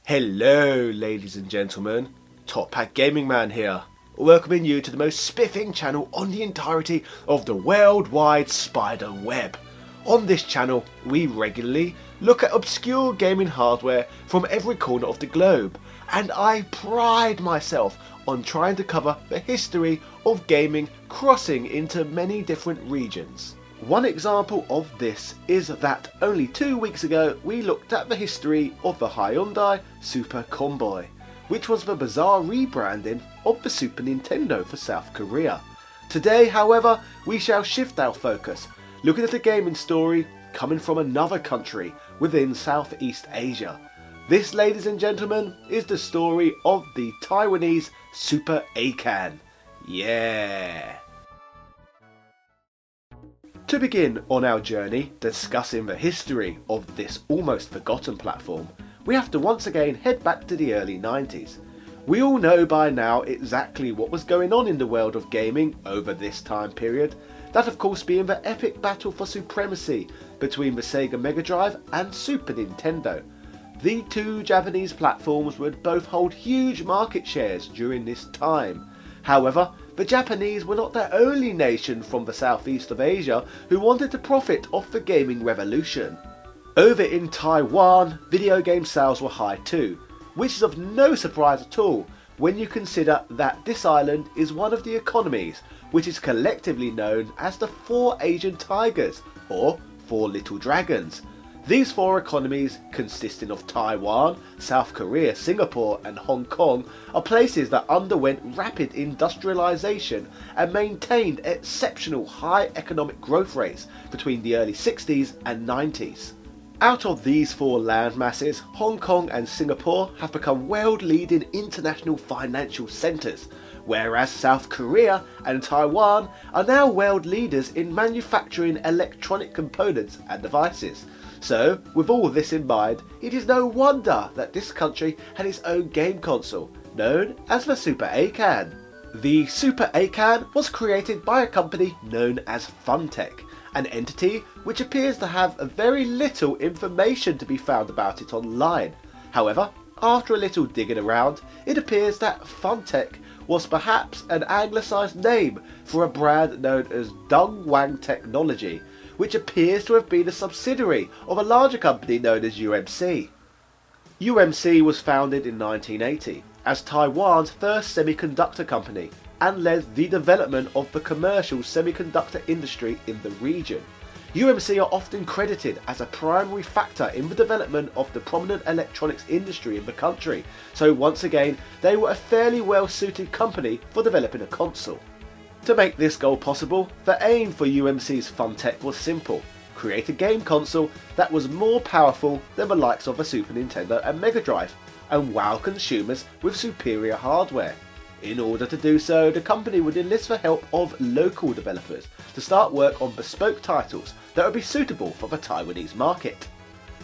Hello ladies and gentlemen, Top Hat Gaming Man here, welcoming you to the most spiffing channel on the entirety of the worldwide spider web. On this channel we regularly look at obscure gaming hardware from every corner of the globe, and I pride myself on trying to cover the history of gaming crossing into many different regions. One example of this is that only 2 weeks ago we looked at the history of the Hyundai Super Comboy, which was the bizarre rebranding of the Super Nintendo for South Korea. Today, however, we shall shift our focus, looking at a gaming story coming from another country within Southeast Asia. This, ladies and gentlemen, is the story of the Taiwanese Super Acan. Yeah! To begin on our journey discussing the history of this almost forgotten platform, we have to once again head back to the early 90s. We all know by now exactly what was going on in the world of gaming over this time period, that of course being the epic battle for supremacy between the Sega Mega Drive and Super Nintendo. The two Japanese platforms would both hold huge market shares during this time. However, the Japanese were not the only nation from the southeast of Asia who wanted to profit off the gaming revolution. Over in Taiwan, video game sales were high too, which is of no surprise at all when you consider that this island is one of the economies which is collectively known as the Four Asian Tigers, or Four Little Dragons. These four economies, consisting of Taiwan, South Korea, Singapore and Hong Kong, are places that underwent rapid industrialization and maintained exceptional high economic growth rates between the early 60s and 90s. Out of these four land masses, Hong Kong and Singapore have become world-leading international financial centres, whereas South Korea and Taiwan are now world leaders in manufacturing electronic components and devices. So, with all this in mind, it is no wonder that this country had its own game console, known as the Super Acan. The Super Acan was created by a company known as Funtech, an entity which appears to have very little information to be found about it online. However, after a little digging around, it appears that Funtech was perhaps an anglicised name for a brand known as Dongwang Technology, which appears to have been a subsidiary of a larger company known as UMC. UMC was founded in 1980 as Taiwan's first semiconductor company and led the development of the commercial semiconductor industry in the region. UMC are often credited as a primary factor in the development of the prominent electronics industry in the country, so once again they were a fairly well suited company for developing a console. To make this goal possible, the aim for UMC's Funtech was simple: create a game console that was more powerful than the likes of the Super Nintendo and Mega Drive, and wow consumers with superior hardware. In order to do so, the company would enlist the help of local developers to start work on bespoke titles that would be suitable for the Taiwanese market.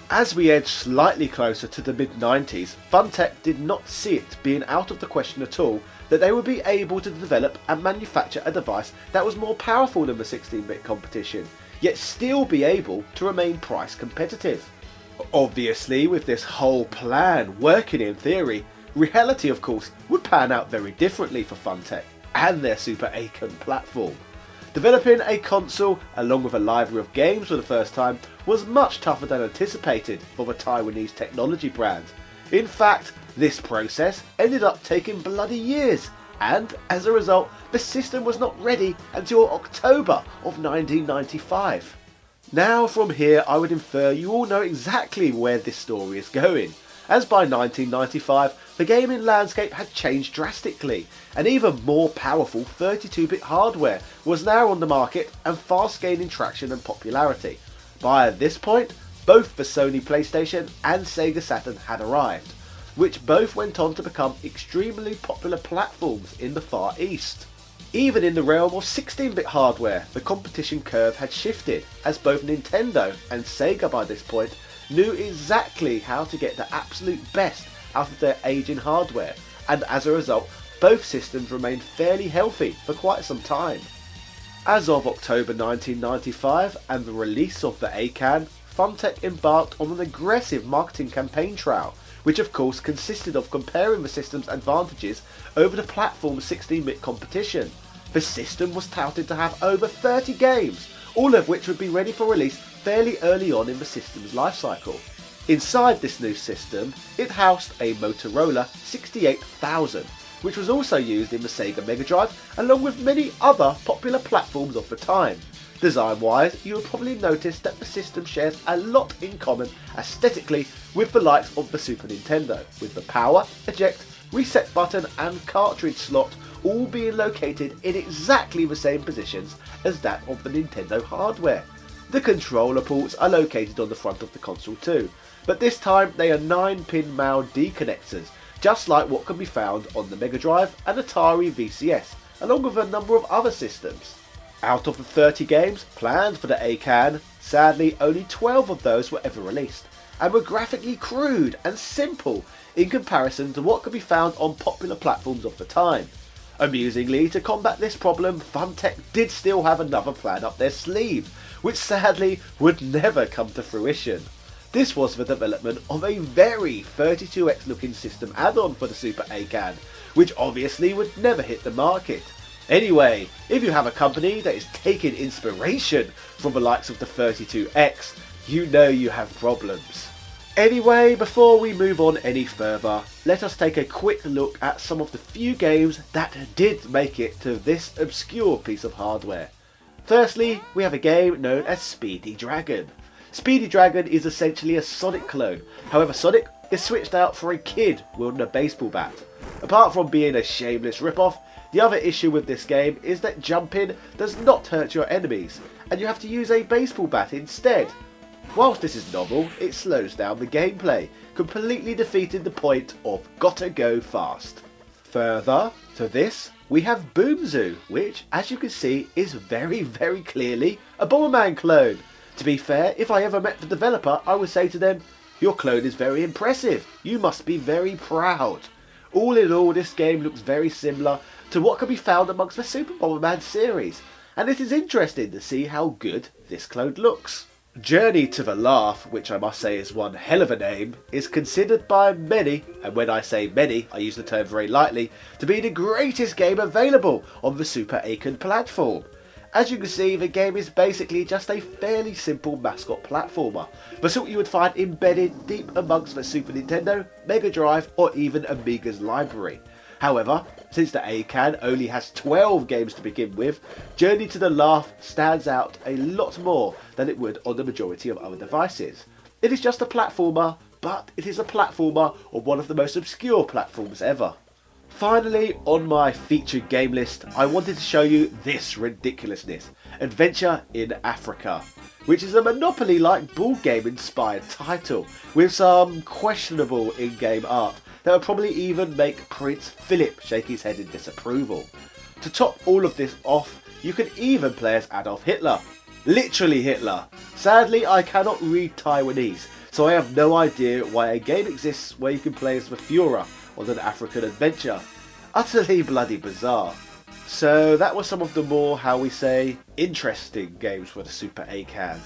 As we edge slightly closer to the mid-90s, Funtech did not see it being out of the question at all that they would be able to develop and manufacture a device that was more powerful than the 16-bit competition, yet still be able to remain price competitive. Obviously, with this whole plan working in theory, reality of course would pan out very differently for Funtech and their Super Acan platform. Developing a console along with a library of games for the first time was much tougher than anticipated for the Taiwanese technology brand. In fact, this process ended up taking bloody years, and as a result the system was not ready until October of 1995. Now from here I would infer you all know exactly where this story is going, as by 1995 the gaming landscape had changed drastically, and even more powerful 32-bit hardware was now on the market and fast gaining traction and popularity. By this point, both the Sony PlayStation and Sega Saturn had arrived, which both went on to become extremely popular platforms in the Far East. Even in the realm of 16-bit hardware, the competition curve had shifted, as both Nintendo and Sega by this point knew exactly how to get the absolute best out of their aging hardware, and as a result both systems remained fairly healthy for quite some time. As of October 1995 and the release of the Acan, Funtech embarked on an aggressive marketing campaign trail which of course consisted of comparing the system's advantages over the platform's 16-bit competition. The system was touted to have over 30 games, all of which would be ready for release fairly early on in the system's lifecycle. Inside this new system, it housed a Motorola 68000, which was also used in the Sega Mega Drive along with many other popular platforms of the time. Design-wise, you will probably notice that the system shares a lot in common aesthetically with the likes of the Super Nintendo, with the power, eject, reset button and cartridge slot all being located in exactly the same positions as that of the Nintendo hardware. The controller ports are located on the front of the console too, but this time they are 9-pin male D connectors, just like what can be found on the Mega Drive and Atari VCS, along with a number of other systems. Out of the 30 games planned for the Acan, sadly only 12 of those were ever released, and were graphically crude and simple in comparison to what could be found on popular platforms of the time. Amusingly, to combat this problem, Funtech did still have another plan up their sleeve, which sadly would never come to fruition. This was the development of a very 32X looking system add-on for the Super Acan, which obviously would never hit the market. Anyway, if you have a company that is taking inspiration from the likes of the 32X, you know you have problems. Anyway, before we move on any further, let us take a quick look at some of the few games that did make it to this obscure piece of hardware. Firstly, we have a game known as Speedy Dragon. Speedy Dragon is essentially a Sonic clone, however Sonic is switched out for a kid wielding a baseball bat. Apart from being a shameless rip-off, the other issue with this game is that jumping does not hurt your enemies, and you have to use a baseball bat instead. Whilst this is novel, it slows down the gameplay, completely defeating the point of gotta go fast. Further to this, we have Boom Zoo, which, as you can see, is very clearly a Bomberman clone. To be fair, if I ever met the developer, I would say to them, "Your clone is very impressive, you must be very proud." All in all, this game looks very similar to what can be found amongst the Super Bomberman series, and it is interesting to see how good this clone looks. Journey to the Laugh, which I must say is one hell of a name, is considered by many, and when I say many, I use the term very lightly, to be the greatest game available on the Super Acan platform. As you can see, the game is basically just a fairly simple mascot platformer, the sort you would find embedded deep amongst the Super Nintendo, Mega Drive or even Amiga's library. However, since the Acan only has 12 games to begin with, Journey to the Laugh stands out a lot more than it would on the majority of other devices. It is just a platformer, but it is a platformer on one of the most obscure platforms ever. Finally, on my featured game list, I wanted to show you this ridiculousness, Adventure in Africa, which is a Monopoly-like board game inspired title, with some questionable in-game art that would probably even make Prince Philip shake his head in disapproval. To top all of this off, you can even play as Adolf Hitler. Literally Hitler. Sadly, I cannot read Taiwanese, so I have no idea why a game exists where you can play as the Führer on an African adventure. Utterly bloody bizarre. So that was some of the more, how we say, interesting games for the Super Acan.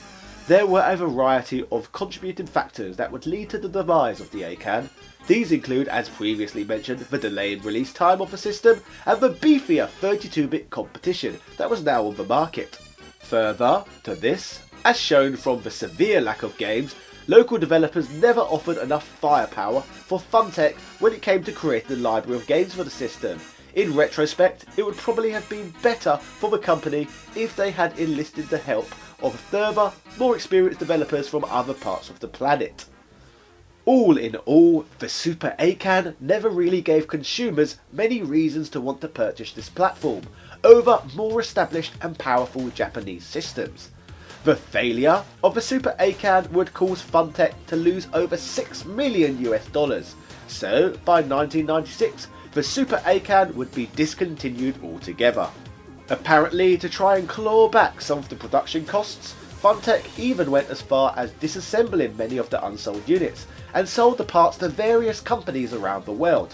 There were a variety of contributing factors that would lead to the demise of the Acan. These include, as previously mentioned, the delayed release time of the system and the beefier 32-bit competition that was now on the market. Further to this, as shown from the severe lack of games, local developers never offered enough firepower for Funtech when it came to creating a library of games for the system. In retrospect, it would probably have been better for the company if they had enlisted the help of further, more experienced developers from other parts of the planet. All in all, the Super Acan never really gave consumers many reasons to want to purchase this platform over more established and powerful Japanese systems. The failure of the Super Acan would cause Funtech to lose over $6 million US, so by 1996 the Super Acan would be discontinued altogether. Apparently, to try and claw back some of the production costs, Funtech even went as far as disassembling many of the unsold units and sold the parts to various companies around the world.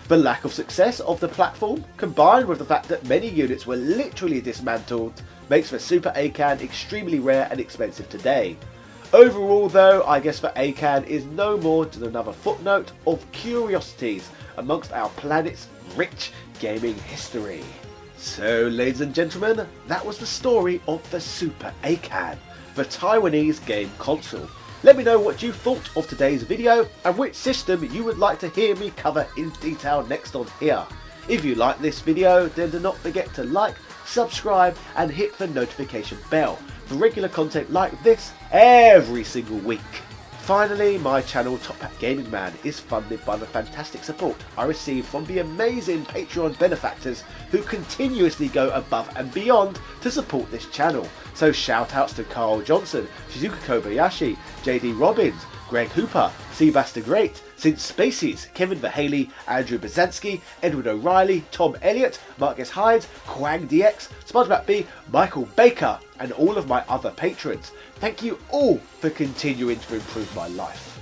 The lack of success of the platform, combined with the fact that many units were literally dismantled, makes the Super Acan extremely rare and expensive today. Overall though, I guess that Acan is no more than another footnote of curiosities amongst our planet's rich gaming history. So ladies and gentlemen, that was the story of the Super Acan, the Taiwanese game console. Let me know what you thought of today's video and which system you would like to hear me cover in detail next on here. If you like this video, then do not forget to like, subscribe and hit the notification bell for regular content like this every single week. Finally, my channel Top Hat Gaming Man is funded by the fantastic support I receive from the amazing Patreon benefactors who continuously go above and beyond to support this channel. So shout outs to Carl Johnson, Shizuka Kobayashi, JD Robbins, Greg Hooper, Seabass the Great, Since Spaces, Kevin Verhaley, Andrew Bazansky, Edward O'Reilly, Tom Elliott, Marcus Hydes, Quang DX, SpongeBob B, Michael Baker, and all of my other patrons. Thank you all for continuing to improve my life.